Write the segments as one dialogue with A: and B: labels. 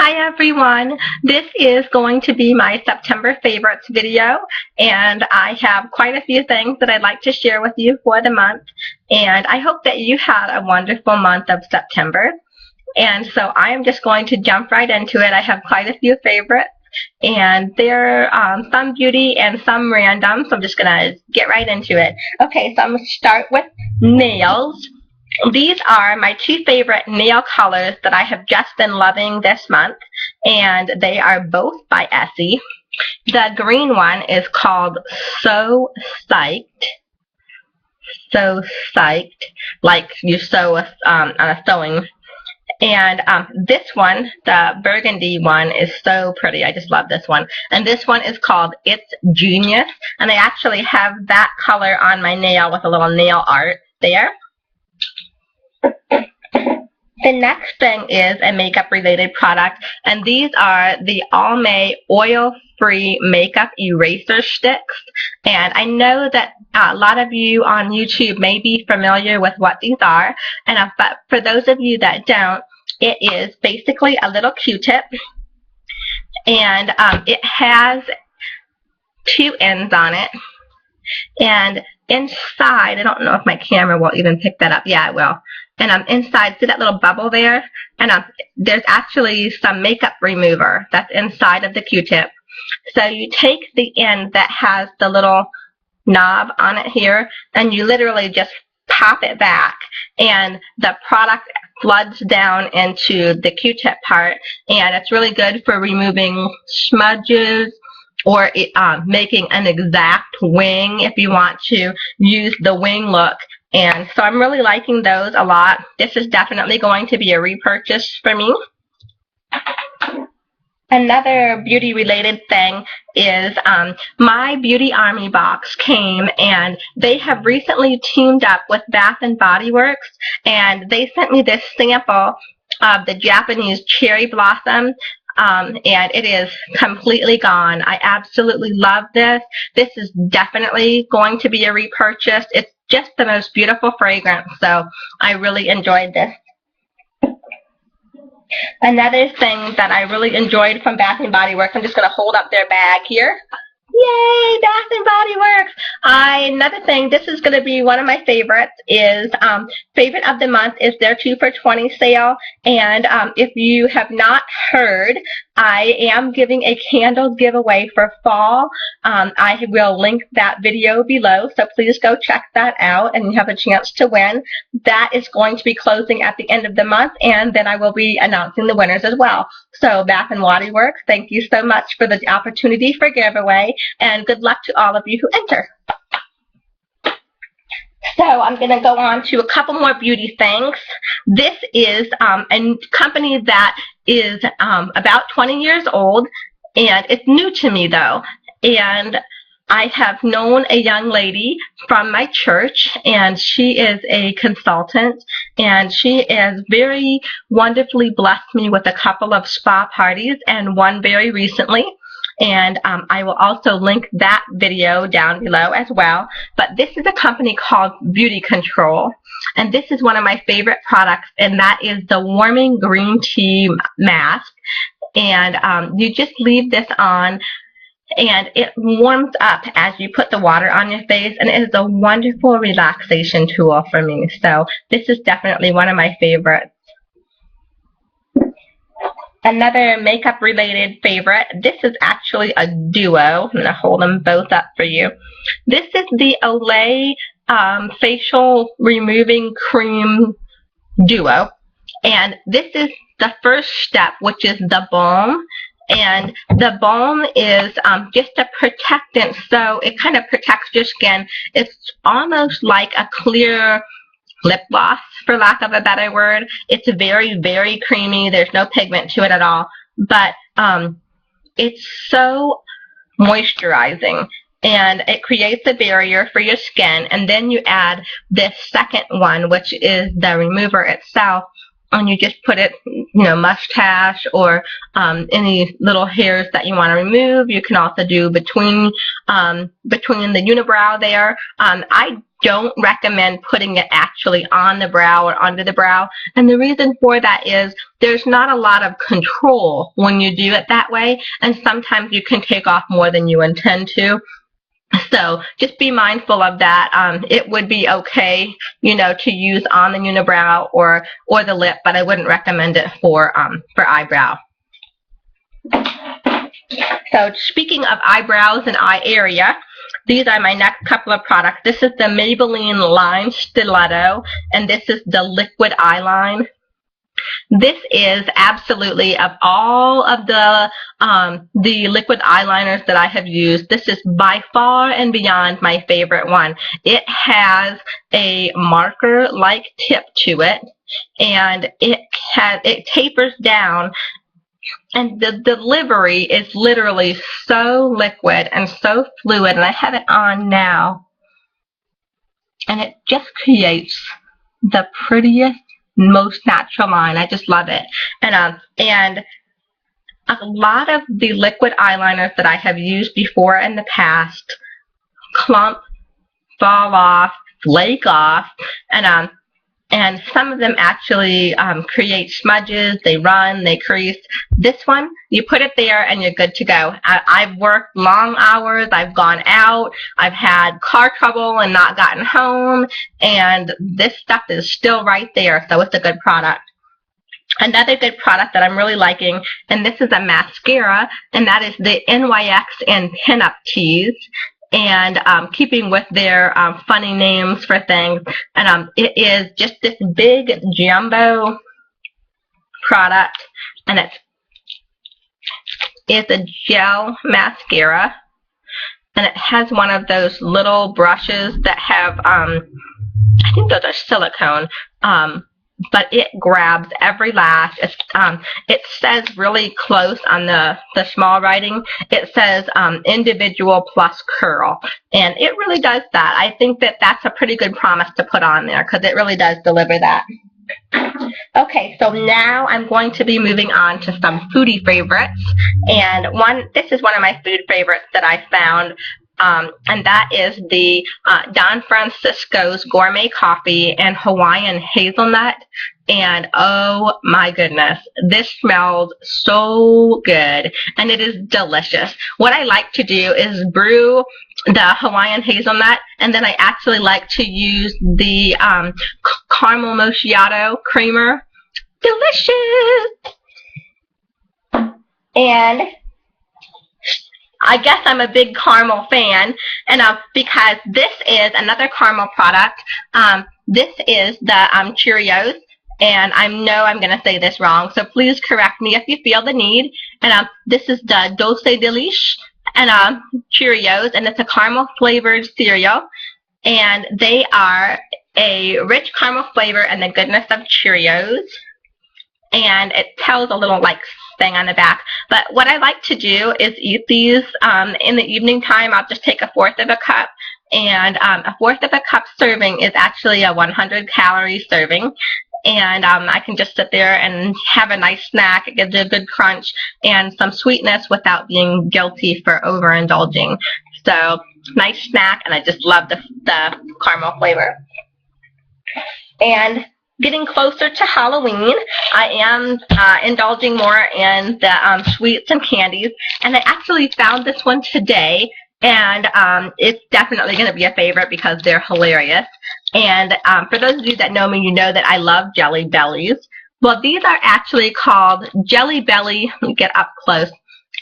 A: Hi everyone, this is going to be my September favorites video, and I have quite a few things that I'd like to share with you for the month, and I hope that you had a wonderful month of September. And so I am just going to jump right into it. I have quite a few favorites, and they're some beauty and some random, so I'm just going to get right into it. Okay, so I'm going to start with nails. These are my two favorite nail colors that I have just been loving this month, and they are both by Essie. The green one is called So Psyched. So Psyched, like you sew on a sewing. And this one, the burgundy one, is so pretty. I just love this one. And this one is called It's Genius. And I actually have that color on my nail with a little nail art there. The next thing is a makeup related product, and these are the Almay oil-free makeup eraser sticks. And I know that a lot of you on YouTube may be familiar with what these are, and but for those of you that don't, it is basically a little Q-tip, and it has two ends on it. And inside, I don't know if my camera will even pick that up. Yeah, it will. And inside, see that little bubble there? And there's actually some makeup remover that's inside of the Q-tip. So you take the end that has the little knob on it here, and you literally just pop it back, and the product floods down into the Q-tip part, and it's really good for removing smudges, or making an exact wing if you want to use the wing look. And so I'm really liking those a lot. This is definitely going to be a repurchase for me. Another beauty related thing is my Beauty Army box came, and they have recently teamed up with Bath and Body Works, and they sent me this sample of the Japanese cherry blossom. And it is completely gone. I absolutely love this. This is definitely going to be a repurchase. It's just the most beautiful fragrance, so I really enjoyed this. Another thing that I really enjoyed from Bath & Body Works, I'm just going to hold up their bag here. Yay, Bath & Body Works! Another thing, this is going to be one of my favorites, is favorite of the month is their 2 for $20 sale. And if you have not heard, I am giving a candle giveaway for fall. I will link that video below, so please go check that out and you have a chance to win. That is going to be closing at the end of the month, and then I will be announcing the winners as well. So Bath & Body Works, thank you so much for the opportunity for giveaway, and good luck to all of you who enter. So I'm going to go on to a couple more beauty things. This is a company that is about 20 years old, and it's new to me though. And I have known a young lady from my church, and she is a consultant, and she has very wonderfully blessed me with a couple of spa parties, and one very recently. And I will also link that video down below as well. But this is a company called Beauty Control, and this is one of my favorite products, and that is the warming green tea mask. And you just leave this on, and it warms up as you put the water on your face, and it is a wonderful relaxation tool for me. So this is definitely one of my favorites. Another makeup related favorite, this is actually a duo. I'm going to hold them both up for you. This is the Olay Facial Removing Cream Duo, and this is the first step, which is the balm. And the balm is just a protectant, so it kind of protects your skin. It's almost like a clear lip gloss, for lack of a better word. It's very, very creamy. There's no pigment to it at all, but it's so moisturizing, and it creates a barrier for your skin. And then you add this second one, which is the remover itself, and you just put it, mustache or any little hairs that you want to remove. You can also do between the unibrow there. I don't recommend putting it actually on the brow or under the brow, and the reason for that is there's not a lot of control when you do it that way, and sometimes you can take off more than you intend to. So just be mindful of that. It would be okay, to use on the unibrow or the lip, but I wouldn't recommend it for eyebrow. So speaking of eyebrows and eye area, these are my next couple of products. This is the Maybelline Line Stiletto, and this is the Liquid Eyeline. This is absolutely, of all of the liquid eyeliners that I have used, this is by far and beyond my favorite one. It has a marker-like tip to it, and it tapers down, and the delivery is literally so liquid and so fluid, and I have it on now, and it just creates the prettiest, most natural line. I just love it. And a lot of the liquid eyeliners that I have used before in the past clump, fall off, flake off, and some of them actually create smudges. They run, they crease. This one, you put it there and you're good to go. I've worked long hours, I've gone out, I've had car trouble and not gotten home, and this stuff is still right there, so it's a good product. Another good product that I'm really liking, and this is a mascara, and that is the NYX and Pinup Tease. And keeping with their funny names for things, and it is just this big jumbo product, and it's a gel mascara, and it has one of those little brushes that have I think those are silicone, but it grabs every lash. It says really close on the small writing, it says individual plus curl, and it really does that. I think that that's a pretty good promise to put on there because it really does deliver that. Okay, so now I'm going to be moving on to some foodie favorites, and this is one of my food favorites that I found. And that is the Don Francisco's Gourmet Coffee and Hawaiian Hazelnut. And oh my goodness, this smells so good, and it is delicious. What I like to do is brew the Hawaiian Hazelnut, and then I actually like to use the caramel macchiato creamer. Delicious! And I guess I'm a big caramel fan, and because this is another caramel product. This is the Cheerios, and I know I'm going to say this wrong, so please correct me if you feel the need. And this is the Dulce de Leche and Cheerios, and it's a caramel flavored cereal, and they are a rich caramel flavor and the goodness of Cheerios. And it tells a little thing on the back. But what I like to do is eat these in the evening time. I'll just take 1/4 of a cup, and 1/4 of a cup serving is actually a 100-calorie serving. And I can just sit there and have a nice snack. It gives you a good crunch and some sweetness without being guilty for overindulging. So nice snack, and I just love the caramel flavor. And getting closer to Halloween, I am indulging more in the sweets and candies, and I actually found this one today, and it's definitely going to be a favorite because they're hilarious. And for those of you that know me, you know that I love Jelly Bellies. Well, these are actually called Jelly Belly, let me get up close,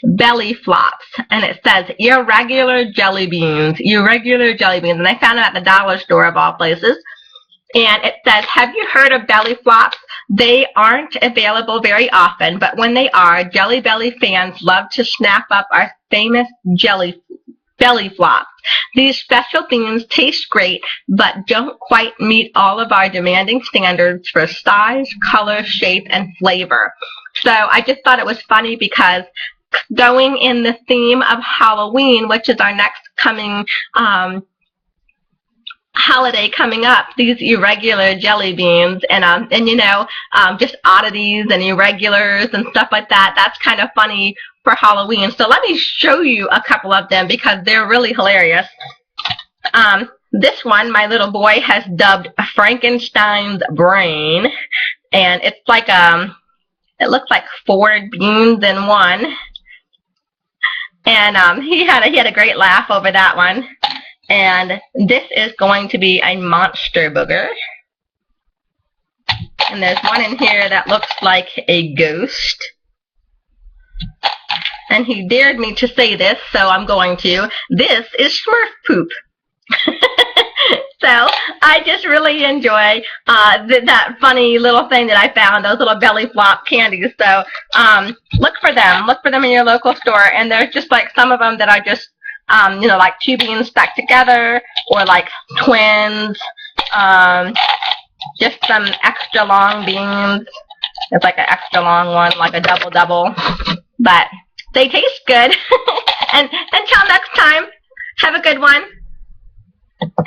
A: Belly Flops, and it says irregular jelly beans, and I found them at the dollar store of all places. And it says, have you heard of belly flops? They aren't available very often, but when they are, Jelly Belly fans love to snap up our famous belly flops. These special beans taste great, but don't quite meet all of our demanding standards for size, color, shape, and flavor. So I just thought it was funny because going in the theme of Halloween, which is our next coming holiday coming up, these irregular jelly beans and just oddities and irregulars and stuff like that. That's kind of funny for Halloween. So let me show you a couple of them because they're really hilarious. This one, my little boy has dubbed Frankenstein's brain, and it's like it looks like 4 beans in one. And he had a great laugh over that one. And this is going to be a monster booger. And there's one in here that looks like a ghost. And he dared me to say this, so I'm going to. This is Smurf poop. So I just really enjoy that funny little thing that I found, those little belly flop candies. So look for them. Look for them in your local store. And there's just like some of them that are just, like 2 beans stuck together, or like twins. Just some extra long beans. It's like an extra long one, like a double. But they taste good. And until next time, have a good one.